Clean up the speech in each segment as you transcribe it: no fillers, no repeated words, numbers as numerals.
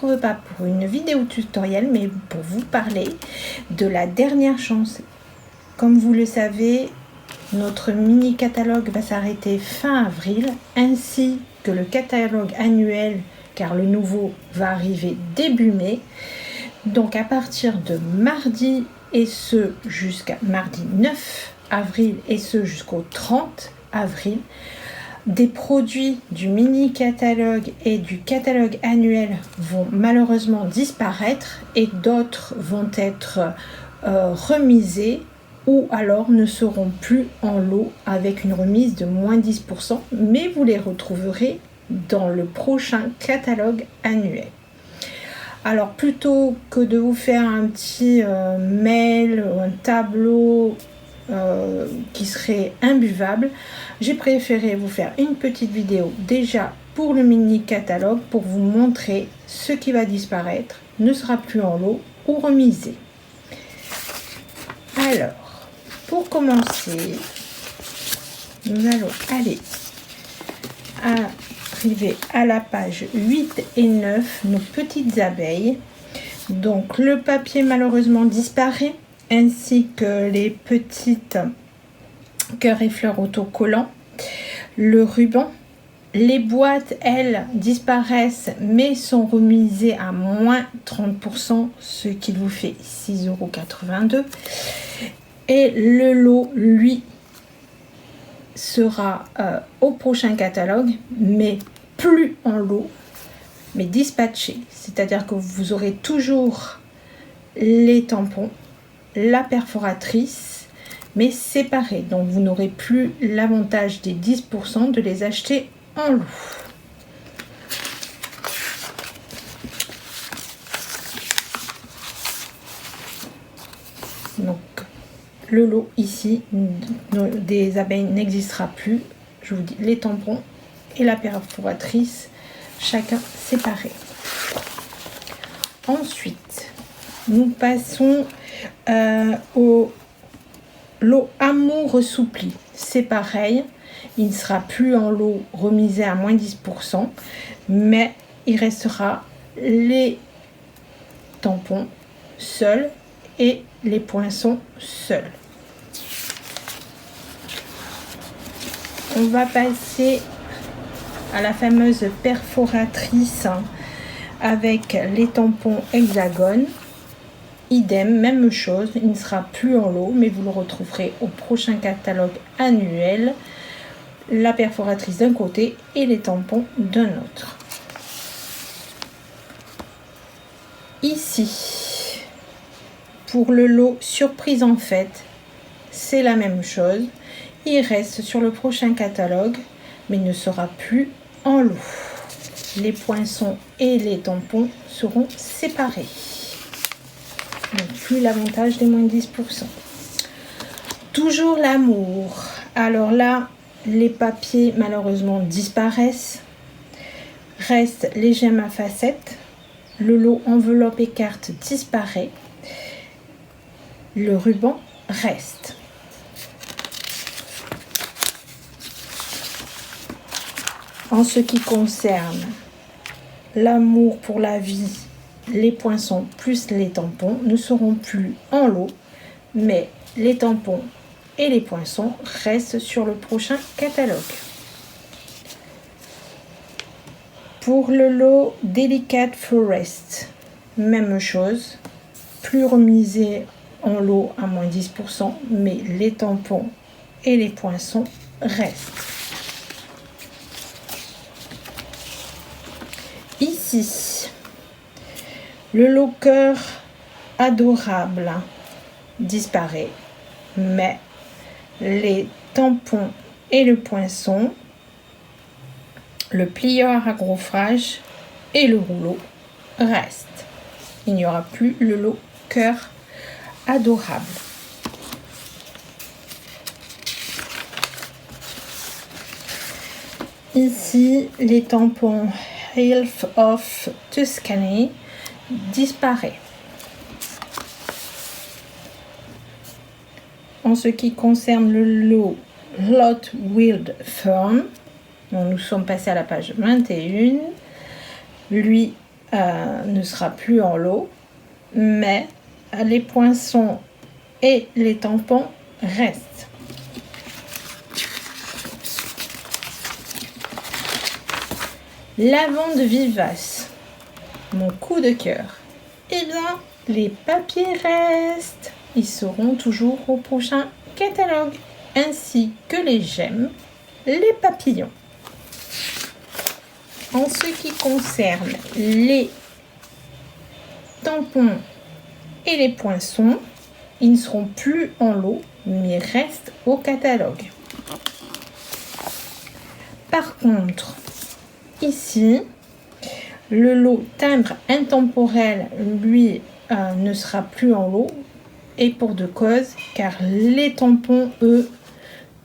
retrouve pas pour une vidéo tutoriel, mais pour vous parler de la dernière chance. Comme vous le savez, notre mini catalogue va s'arrêter fin avril, ainsi que le catalogue annuel, car le nouveau va arriver début mai. Donc à partir de mardi, et ce jusqu'à mardi 9 avril, et ce jusqu'au 30 avril, des produits du mini catalogue et du catalogue annuel vont malheureusement disparaître et d'autres vont être remisés ou alors ne seront plus en lot avec une remise de moins 10%, mais vous les retrouverez dans le prochain catalogue annuel. Alors plutôt que de vous faire un petit mail ou un tableau qui serait imbuvable, j'ai préféré vous faire une petite vidéo déjà pour le mini catalogue pour vous montrer ce qui va disparaître, ne sera plus en lot ou remisé. Alors, pour commencer, nous allons arriver à la page 8 et 9, nos petites abeilles. Donc le papier malheureusement disparaît, ainsi que les petites cœurs et fleurs autocollants, le ruban. Les boîtes, elles, disparaissent mais sont remisées à moins 30%, ce qui vous fait 6,82 €. Et le lot, lui, sera au prochain catalogue, mais plus en lot, mais dispatché. C'est-à-dire que vous aurez toujours les tampons, la perforatrice, mais séparés. Donc vous n'aurez plus l'avantage des 10% de les acheter en lot. Donc le lot ici des abeilles n'existera plus. Je vous dis les tampons et la perforatrice, chacun séparé. Ensuite, nous passons au lot Amour ressoupli. C'est pareil, il ne sera plus en lot remisé à moins 10%, mais il restera les tampons seuls et les poinçons seuls. On va passer à la fameuse perforatrice avec les tampons hexagone. Idem, même chose, il ne sera plus en lot, mais vous le retrouverez au prochain catalogue annuel. La perforatrice d'un côté et les tampons d'un autre. Ici, pour le lot surprise en fête, c'est la même chose. Il reste sur le prochain catalogue, mais ne sera plus en lot. Les poinçons et les tampons seront séparés. Donc plus l'avantage des moins 10%. Toujours l'amour. Alors là, les papiers malheureusement disparaissent. Restent les gemmes à facettes. Le lot enveloppe et carte disparaît. Le ruban reste. En ce qui concerne l'amour pour la vie, les poinçons plus les tampons ne seront plus en lot, mais les tampons et les poinçons restent sur le prochain catalogue. Pour le lot Delicate Forest, même chose, plus remisé en lot à moins 10%, mais les tampons et les poinçons restent. Ici, le lot cœur adorable disparaît, mais les tampons et le poinçon, le plieur à raccrochage et le rouleau restent. Il n'y aura plus le lot cœur adorable. Ici, les tampons Health of Tuscany disparaît. En ce qui concerne le lot Hot Wild Fern, nous sommes passés à la page 21. Lui ne sera plus en lot, mais les poinçons et les tampons restent. Lavande vivace, mon coup de cœur. Eh bien, les papiers restent. Ils seront toujours au prochain catalogue, ainsi que les gemmes, les papillons. En ce qui concerne les tampons et les poinçons, ils ne seront plus en lot, mais restent au catalogue. Par contre, ici, le lot timbre intemporel, lui, ne sera plus en lot, et pour deux causes, car les tampons, eux,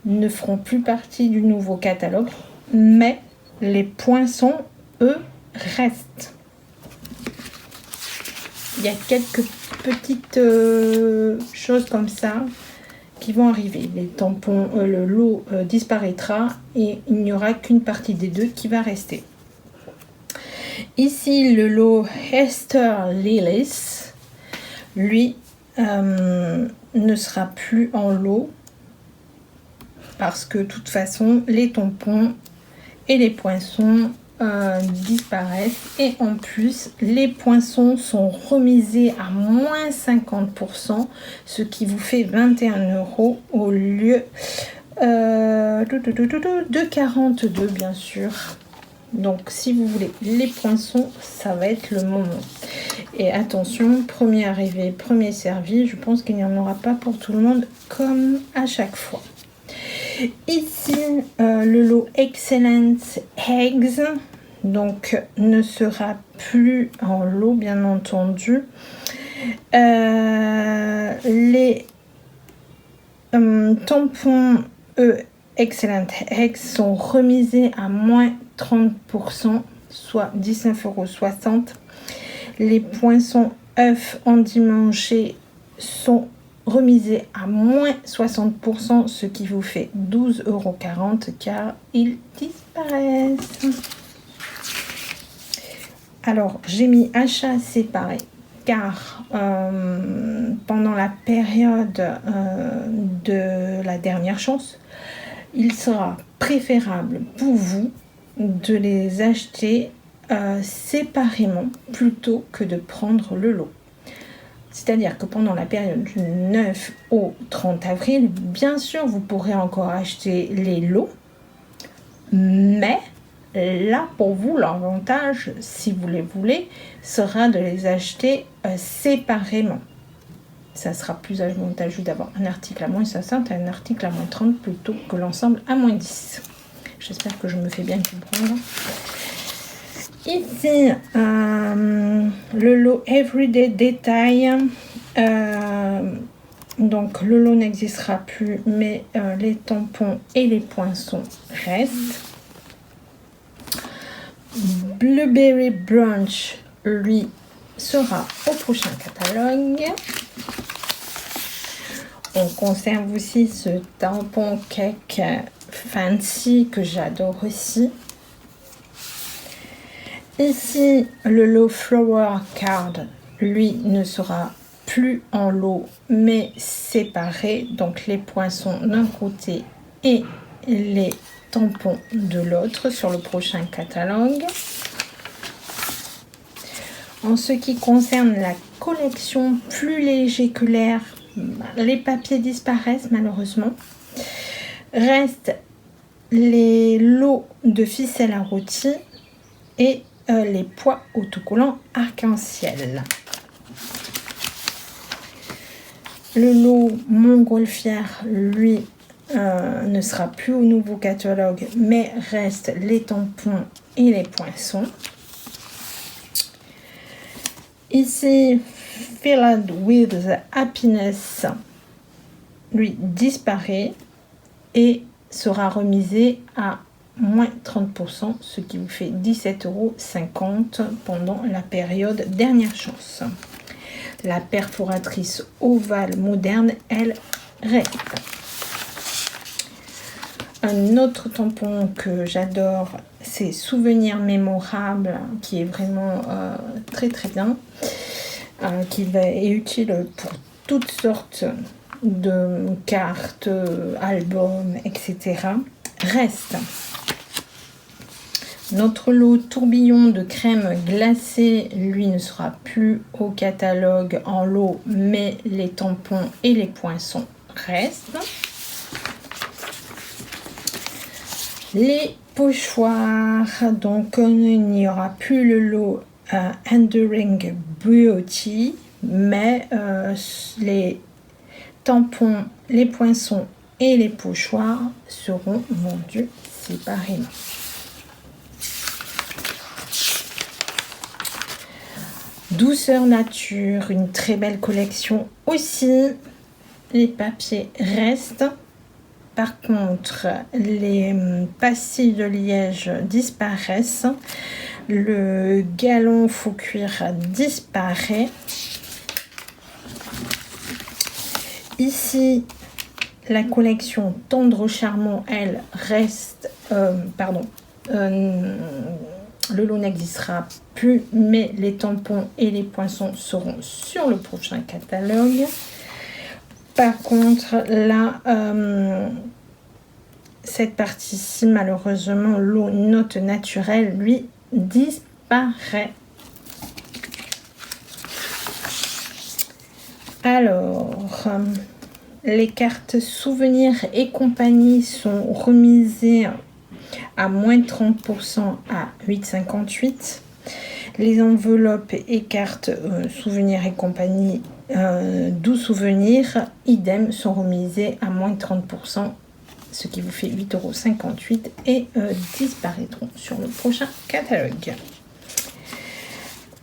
ne feront plus partie du nouveau catalogue, mais les poinçons, eux, restent. Il y a quelques petites choses comme ça qui vont arriver. Les tampons, le lot disparaîtra et il n'y aura qu'une partie des deux qui va rester. Ici, le lot Hester Lillis, lui, ne sera plus en lot parce que de toute façon, les tampons et les poinçons disparaissent, et en plus les poinçons sont remisés à moins 50%, ce qui vous fait 21 € au lieu de 42 bien sûr. Donc si vous voulez les poinçons, ça va être le moment. Et attention, premier arrivé, premier servi, je pense qu'il n'y en aura pas pour tout le monde comme à chaque fois. Ici, le lot Excellent Eggs, donc ne sera plus en lot, bien entendu. Les tampons, Excellent Eggs, sont remisés à moins 30%, soit 19,60 €. Les poinçons œufs endimanchés sont remisés à moins 60%, ce qui vous fait 12,40 € car ils disparaissent. Alors, j'ai mis achat séparé car pendant la période de la dernière chance, il sera préférable pour vous de les acheter séparément plutôt que de prendre le lot. C'est-à-dire que pendant la période du 9 au 30 avril, bien sûr, vous pourrez encore acheter les lots, mais là, pour vous, l'avantage, si vous les voulez, sera de les acheter séparément. Ça sera plus avantageux d'avoir un article à moins 60 et un article à moins 30 plutôt que l'ensemble à moins 10. J'espère que je me fais bien comprendre. Ici, le lot Everyday Detail. Donc, le lot n'existera plus, mais les tampons et les poinçons restent. Blueberry Brunch, lui, sera au prochain catalogue. On conserve aussi ce tampon cake fancy que j'adore aussi. Ici, le lot Flower Card, lui, ne sera plus en lot, mais séparé. Donc, les poinçons d'un côté et les tampons de l'autre sur le prochain catalogue. En ce qui concerne la collection plus léger que l'air, les papiers disparaissent malheureusement. Restent les lots de ficelle à rôti et les pois autocollants arc-en-ciel. Le lot Montgolfière, lui, ne sera plus au nouveau catalogue, mais restent les tampons et les poinçons. Ici, Filled with Happiness, lui, disparaît et sera remisé à moins 30%, ce qui vous fait 17,50 € pendant la période dernière chance. La perforatrice ovale moderne, elle, reste. Un autre tampon que j'adore, c'est Souvenirs mémorables, qui est vraiment très très bien, qui est utile pour toutes sortes de cartes, albums, etc. Reste notre lot tourbillon de crème glacée, lui ne sera plus au catalogue en lot, mais les tampons et les poinçons restent. Les pochoirs, donc il n'y aura plus le lot Enduring Beauty, mais les tampons, les poinçons et les pochoirs seront vendus séparément. Douceur nature, une très belle collection aussi. Les papiers restent. Par contre, les pastilles de liège disparaissent. Le galon faux cuir disparaît. Ici, la collection Tendre Charmant, elle reste... le lot n'existera plus, mais les tampons et les poinçons seront sur le prochain catalogue. Par contre, là, cette partie-ci, malheureusement, l'eau note naturelle, lui, disparaît. Alors, les cartes souvenirs et compagnie sont remisées à moins 30% à 8,58. Les enveloppes et cartes souvenirs et compagnie doux souvenirs, idem, sont remisées à moins 30%, ce qui vous fait 8,58 € et disparaîtront sur le prochain catalogue.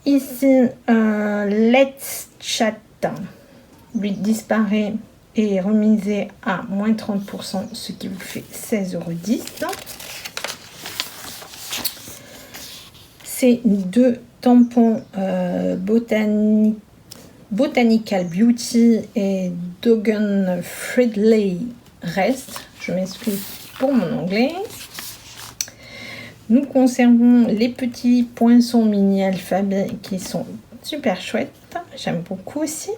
Ici, Let's Chat, lui disparaît et est remisé à moins 30%, ce qui vous fait 16,10 €. Ces deux tampons Botanical Beauty et Dogen Fridley restent. Je m'excuse pour mon anglais. Nous conservons les petits poinçons mini alphabet qui sont super chouettes. J'aime beaucoup aussi.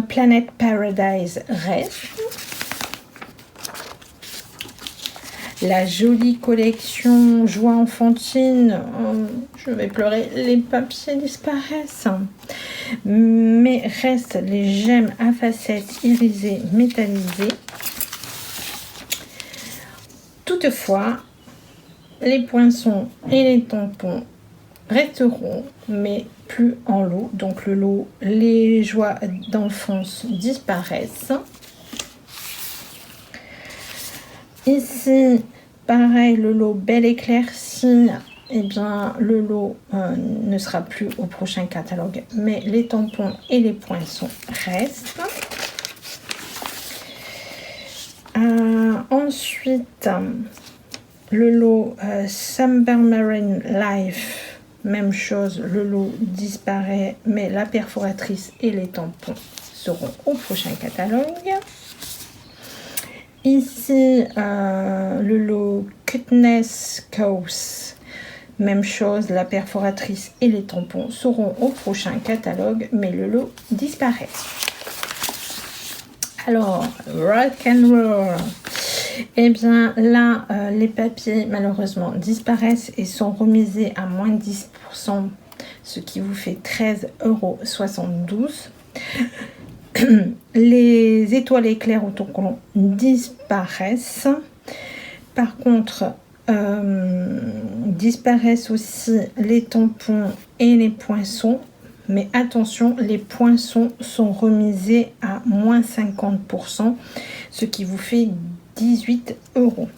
Planet Paradise reste. La jolie collection Joie enfantine, je vais pleurer, les papiers disparaissent. Mais restent les gemmes à facettes irisées métallisées. Toutefois, les poinçons et les tampons resteront, mais plus en lot. Donc le lot, les joies d'enfance disparaissent. Ici, pareil, le lot Belle Éclaircie, eh bien, le lot ne sera plus au prochain catalogue, mais les tampons et les poinçons restent. Ensuite, le lot Summer Marine Life, même chose, le lot disparaît, mais la perforatrice et les tampons seront au prochain catalogue. Ici, le lot Cuteness Coast, même chose, la perforatrice et les tampons seront au prochain catalogue, mais le lot disparaît. Alors, Rock and Roll, eh bien là, les papiers malheureusement disparaissent et sont remisés à moins 10%, ce qui vous fait 13,72 €. Les étoiles éclairs autocollants disparaissent. Par contre, disparaissent aussi les tampons et les poinçons. Mais attention, les poinçons sont remisés à moins 50%, ce qui vous fait 18 €.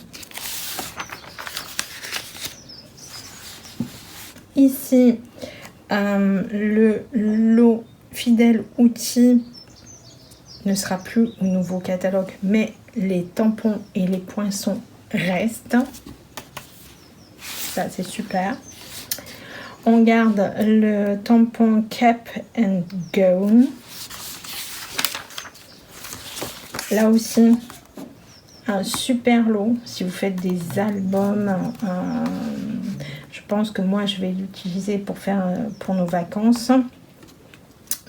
Ici, le lot Fidèle Outils ne sera plus au nouveau catalogue, mais les tampons et les poinçons restent. Ça, c'est super. On garde le tampon Cap and Go. Là aussi, un super lot si vous faites des albums. Je pense que moi je vais l'utiliser pour faire pour nos vacances.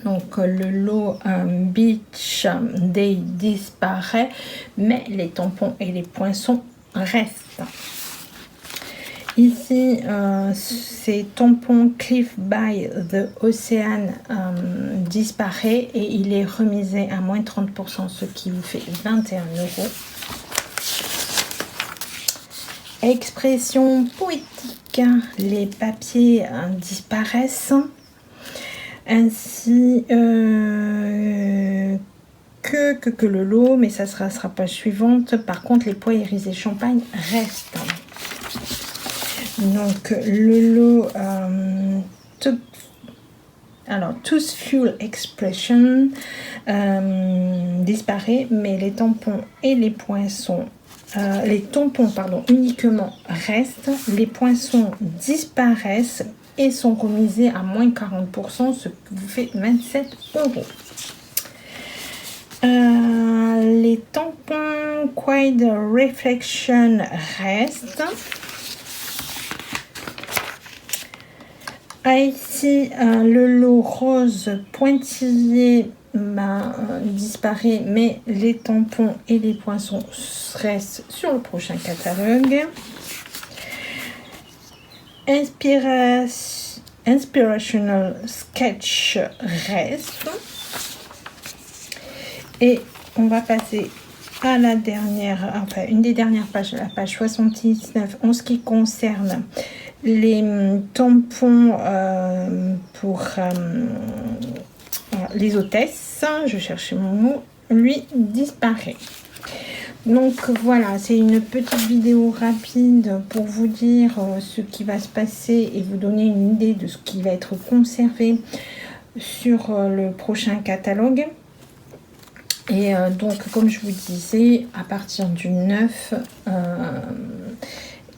Donc le lot Beach Day disparaît, mais les tampons et les poinçons restent. Ici, ces tampons Cliff by the Ocean disparaît et il est remisé à moins 30%, ce qui vous fait 21 €. Expression poétique, les papiers disparaissent. Ainsi que le lot, mais ça sera page suivante. Par contre, les pois irisés champagne restent. Donc le lot Tooth Fuel Expression disparaît, mais les tampons et les poinçons, les tampons uniquement restent, les poinçons disparaissent et sont remisés à moins 40%, ce qui vous fait 27 €. Les tampons Quad Reflection restent. Ici, le lot rose pointillé disparaît, mais les tampons et les poinçons restent sur le prochain catalogue. Inspirational Sketch reste. Et on va passer à la dernière, enfin une des dernières pages, la page 79, en ce qui concerne les tampons pour les hôtesses. Je cherchais mon mot, lui disparaît. Donc voilà, c'est une petite vidéo rapide pour vous dire ce qui va se passer et vous donner une idée de ce qui va être conservé sur le prochain catalogue. Et donc, comme je vous disais, à partir du 9,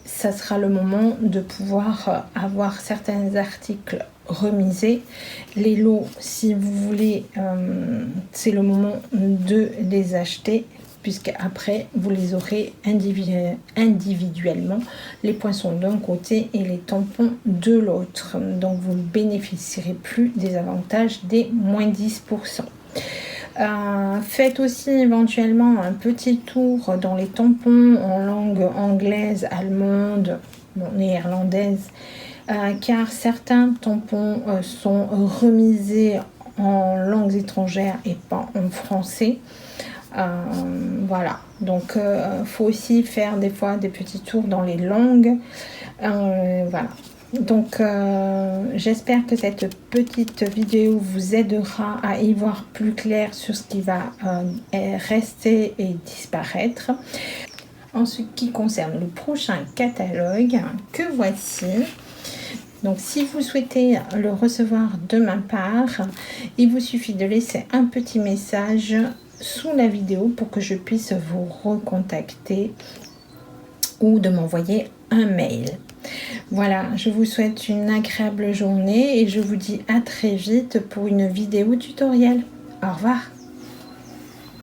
ça sera le moment de pouvoir avoir certains articles remisés. Les lots, si vous voulez, c'est le moment de les acheter, puisque après vous les aurez individuellement, les poinçons d'un côté et les tampons de l'autre. Donc, vous ne bénéficierez plus des avantages des moins 10%. Faites aussi éventuellement un petit tour dans les tampons en langue anglaise, allemande, néerlandaise, car certains tampons sont remisés en langues étrangères et pas en français. Voilà, donc faut aussi faire des fois des petits tours dans les langues. Voilà. Donc j'espère que cette petite vidéo vous aidera à y voir plus clair sur ce qui va rester et disparaître. En ce qui concerne le prochain catalogue que voici, donc si vous souhaitez le recevoir de ma part, il vous suffit de laisser un petit message sous la vidéo pour que je puisse vous recontacter ou de m'envoyer un mail. Voilà, je vous souhaite une agréable journée et je vous dis à très vite pour une vidéo tutoriel. Au revoir.